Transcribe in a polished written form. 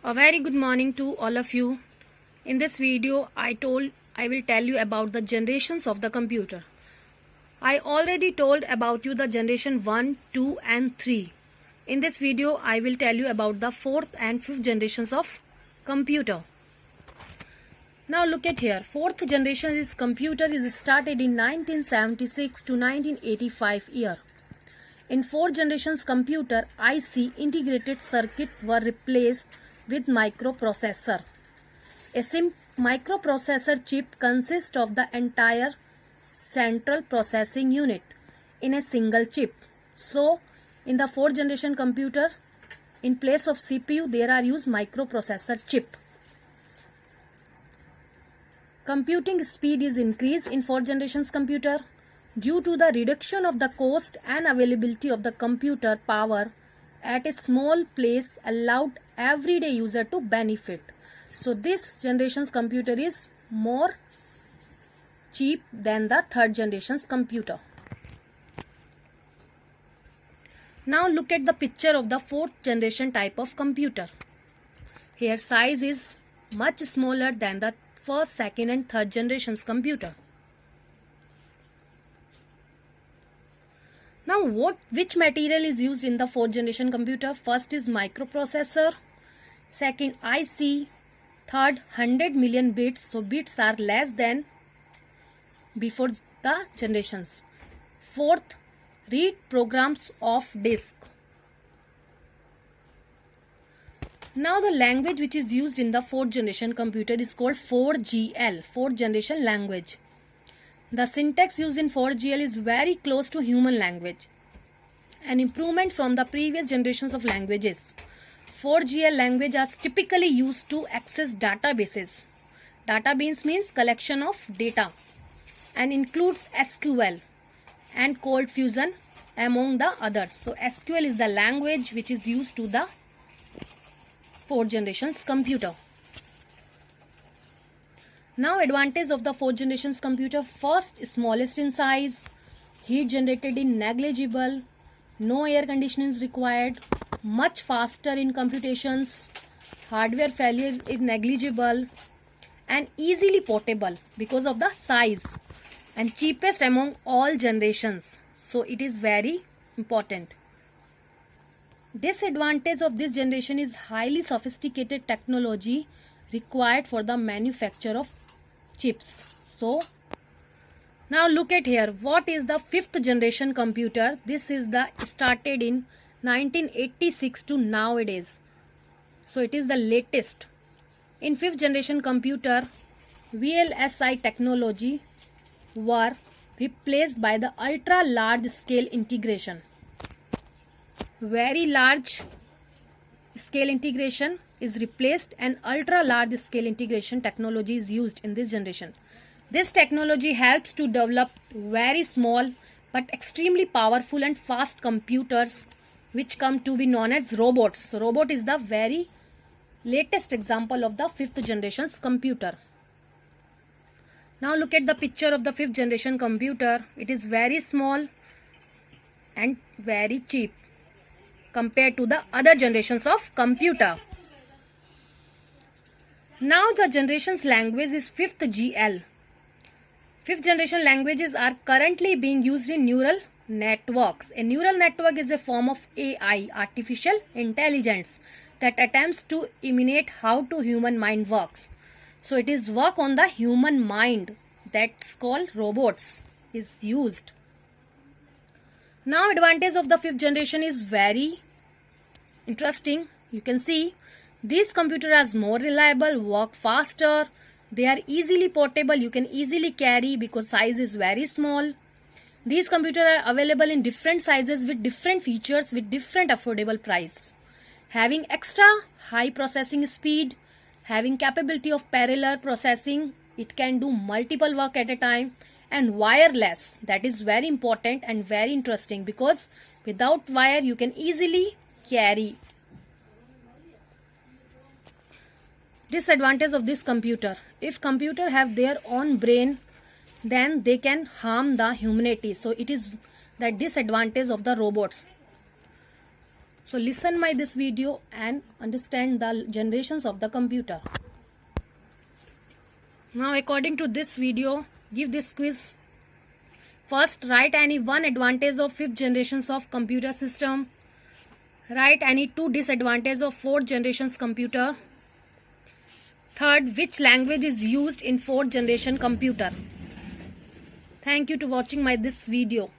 A very good morning to all of you. In this video, I will tell you about the generations of the computer. I already told about you the generation 1, 2 and 3. In this video, I will tell you about the 4th and 5th generations of computer. Now look at here. 4th generation is computer is started in 1976 to 1985 year. In 4th generations computer, IC integrated circuit were replaced with microprocessor. A microprocessor chip consists of the entire central processing unit in a single chip. So, in the 4th generation computer, in place of CPU, there are used microprocessor chip. Computing speed is increased in 4th generations computer due to the reduction of the cost and availability of the computer power at a small place allowed everyday user to benefit. So this generation's computer is more cheap than the 3rd generation's computer. Now look at the picture of the 4th generation type of computer. Here size is much smaller than the 1st, 2nd and 3rd generation's computer. Now which material is used in the 4th generation computer? First is microprocessor, second IC, third 100 million bits, so bits are less than before the generations. Fourth, read programs off disk. Now the language which is used in the 4th generation computer is called 4GL, 4th generation language. The syntax used in 4GL is very close to human language, an improvement from the previous generations of languages. 4GL language are typically used to access databases. Database means collection of data and includes SQL and Cold Fusion among the others. So SQL is the language which is used to the 4th generation's computer. Now advantage of the 4th generation's computer. First, smallest in size, heat generated in negligible, no air conditioning is required, much faster in computations, hardware failure is negligible and easily portable because of the size, and cheapest among all generations. So it is very important. Disadvantage of this generation is highly sophisticated technology required for the manufacture of chips. So now look at here. What is the 5th generation computer? This is the started in 1986 to nowadays. So it is the latest. In 5th generation computer, VLSI technology were replaced by the ultra large scale integration. Very large scale integration is replaced and ultra large scale integration technology is used in this generation. This technology helps to develop very small but extremely powerful and fast computers which come to be known as robots. So robot is the very latest example of the 5th generation's computer. Now look at the picture of the 5th generation computer. It is very small and very cheap compared to the other generations of computer. Now the generation's language is 5th GL. 5th generation languages are currently being used in neural networks. A neural network is a form of AI, artificial intelligence, that attempts to imitate how the human mind works. So it is work on the human mind, that's called robots is used. Now advantage of the 5th generation is very interesting. You can see these computers are more reliable, work faster, they are easily portable, you can easily carry because size is very small. These computers are available in different sizes with different features with different affordable price. Having extra high processing speed, having capability of parallel processing, it can do multiple work at a time, and wireless, that is very important and very interesting because without wire you can easily carry. Disadvantage of this computer. If computer have their own brain, then they can harm the humanity. So it is the disadvantage of the robots. So listen my this video and understand the generations of the computer. Now according to this video, give this quiz. First, write any one advantage of fifth generations of computer system. Write any two disadvantages of fourth generations computer. Third, which language is used in fourth generation computer? Thank you to watching my this video.